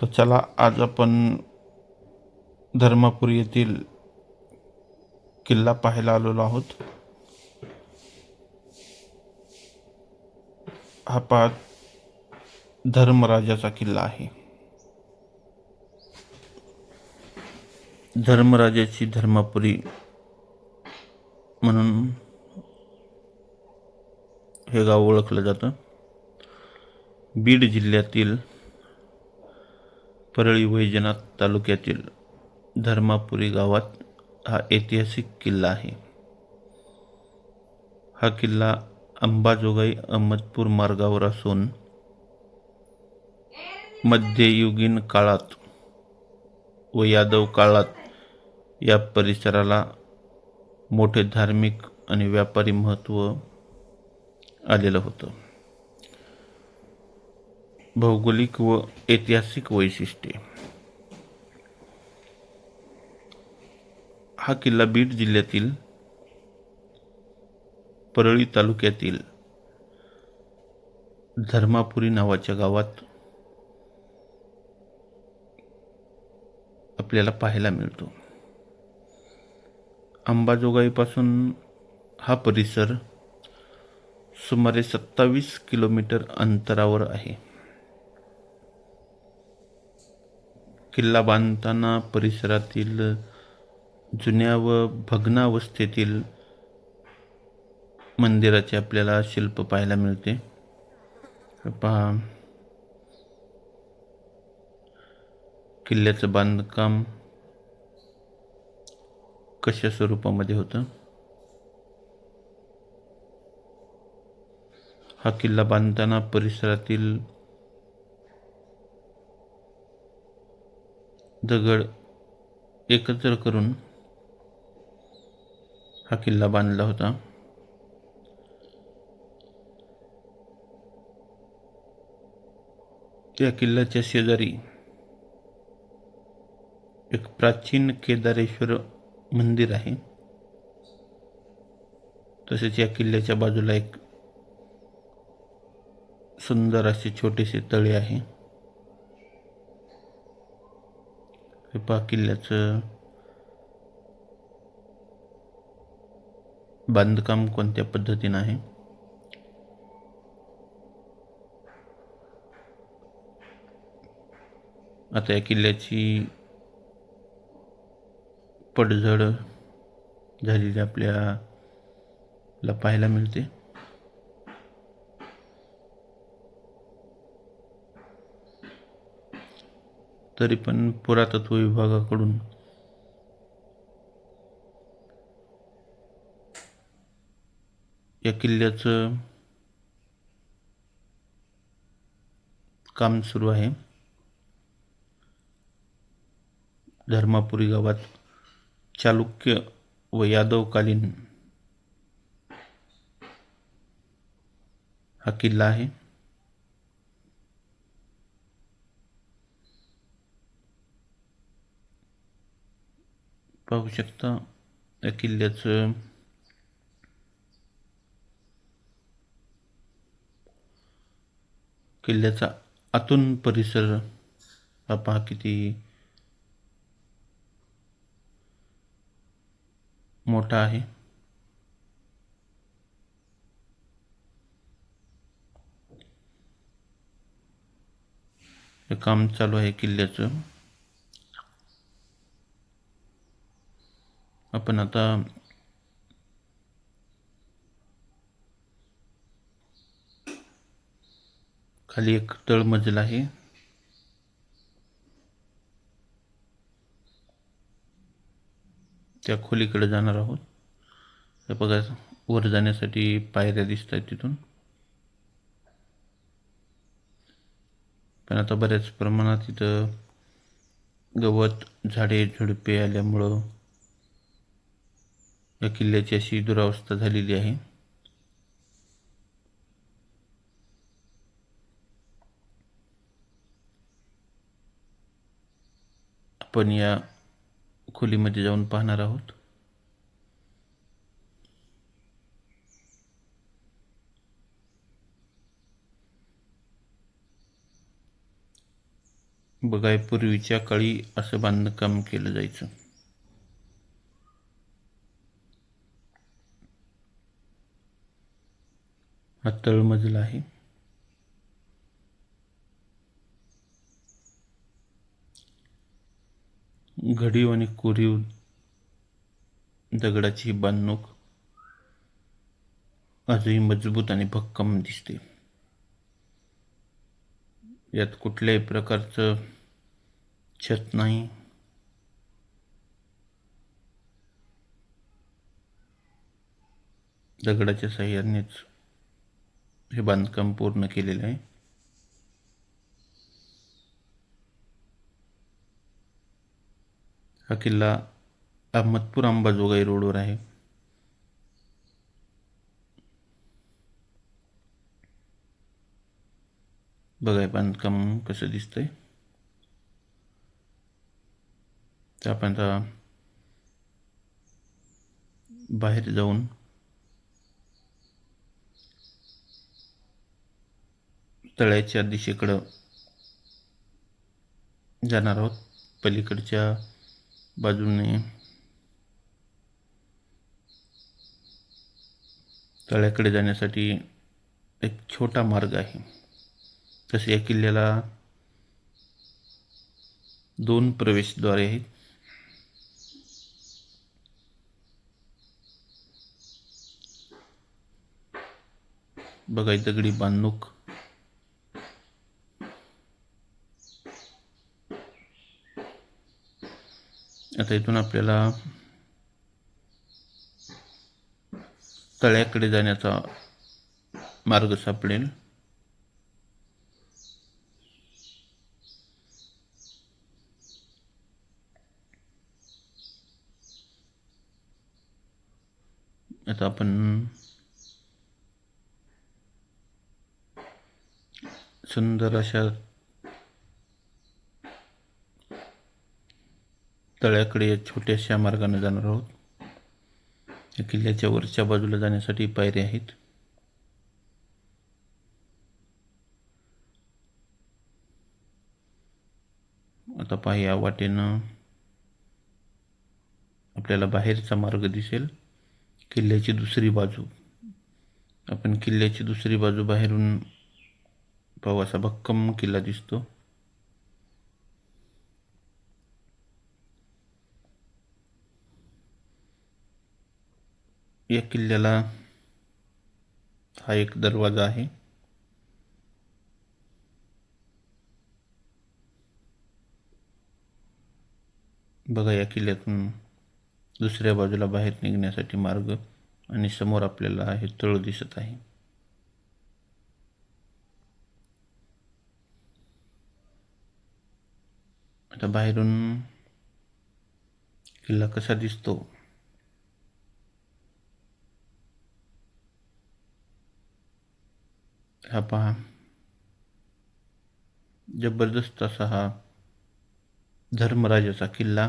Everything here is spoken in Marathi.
तर चला आज आपण धर्मापुरी येथील किल्ला पाहायला आलेलो आहोत. हा पहा धर्मराजाचा किल्ला आहे. धर्मराजाची धर्मापुरी म्हणून हे गाव ओळखलं जातं. बीड जिल्ह्यातील परळी वैजनाथ तालुक्यातील धर्मापुरी गावात हा ऐतिहासिक किल्ला आहे. हा किल्ला अंबाजोगाई अहमदपूर मार्गावर असून मध्ययुगीन काळात व यादव काळात या परिसराला मोठे धार्मिक आणि व्यापारी महत्त्व आलेलं होतं. भौगोलिक व ऐतिहासिक वैशिष्ट्ये. हा किल्ला बीड जिल्ह्यातील परळी तालुक्यातील धर्मापुरी नावाच्या गावात आपल्याला पाहायला मिळतो. अंबाजोगाईपासून हा परिसर सुमारे 27 किलोमीटर अंतरावर आहे. किल्ला बांधताना परिसरातील जुन्या व भग्नावस्थेतील मंदिराचे आपल्याला शिल्प पाहायला मिळते. पहा, किल्ल्याचं बांधकाम कशा स्वरूपामध्ये होतं. हा किल्ला बांधताना परिसरातील दगड एकत्र करून हा किल्ला बांधला होता. या किल्ल्याच्या शेजारी एक प्राचीन केदारेश्वर मंदिर आहे. तसेच या किल्ल्याच्या बाजूला एक सुंदर असे छोटेसे तळे आहे. हे पहा किल्ल्याचं बांधकाम कोणत्या पद्धतीने आहे. आता या किल्ल्याची पडझड झालेली आपल्याला पाहायला मिळते. तरी पण पुरातत्व विभागाकडून या किल्ल्याचं काम सुरू आहे. धर्मापुरी गावात चालुक्य व यादवकालीन हा किल्ला आहे. पाहू शकता या किल्ल्याचं किल्ल्याचा आतून परिसर हा पहा किती मोठा आहे. हे काम चालू आहे किल्ल्याचं. आपण आता खाली एक तळमजल आहे. त्या खोलीकडे जाणार आहोत. हे बघा वर जाण्यासाठी पायऱ्या दिसत आहेत तिथून. पण आता बऱ्याच प्रमाणात इथं गवत झाडे झुडपे आल्यामुळं या किल्ल्याची अशी दुरावस्था झालेली आहे. आपण या खोलीमध्ये जाऊन पाहणार आहोत. बघाय पूर्वीच्या काळी असं बांधकाम केलं जायचं. हा तळमजला आहे. घडीव आणि कोरीव दगडाची बांधणूक आजही मजबूत आणि भक्कम दिसते. यात कुठल्याही प्रकारचं छत नाही, दगडाच्या साह्यानेच हे बांधकाम पूर्ण केलेलं आहे. हा किल्ला अहमदपूर अंबाजोगाई रोडवर आहे. बघाय बांधकाम कसं दिसतंय. तर आपण आता बाहेर जाऊन तळ्याच्या दिशेकडं जाणार आहोत. पलीकडच्या बाजूने तळ्याकडे जाण्यासाठी एक छोटा मार्ग आहे. तसे या किल्ल्याला 2 प्रवेशद्वारे आहेत. बघा दगडी बांधणूक. आता इथून आपल्याला तळ्याकडे जाण्याचा मार्ग सापडेल. आता आपण सुंदर अशा तळ्याकडे छोट्याशा मार्गाने जाणार आहोत. या किल्ल्याच्या वरच्या बाजूला जाण्यासाठी पायऱ्या आहेत. आता पहा, या वाटेनं आपल्याला बाहेरचा मार्ग दिसेल. किल्ल्याची दुसरी बाजू. आपण किल्ल्याची दुसरी बाजू बाहेरून पाहू. असा भक्कम किल्ला दिसतो. या किल्ल्याला हा एक दरवाजा आहे. बघा, या किल्ल्यातून दुसऱ्या बाजूला बाहेर निघण्यासाठी मार्ग आणि समोर आपल्याला हे तळ दिसत आहे. आता बाहेरून किल्ला कसा दिसतो हा पहा. जबरदस्त असा हा धर्मराजाचा किल्ला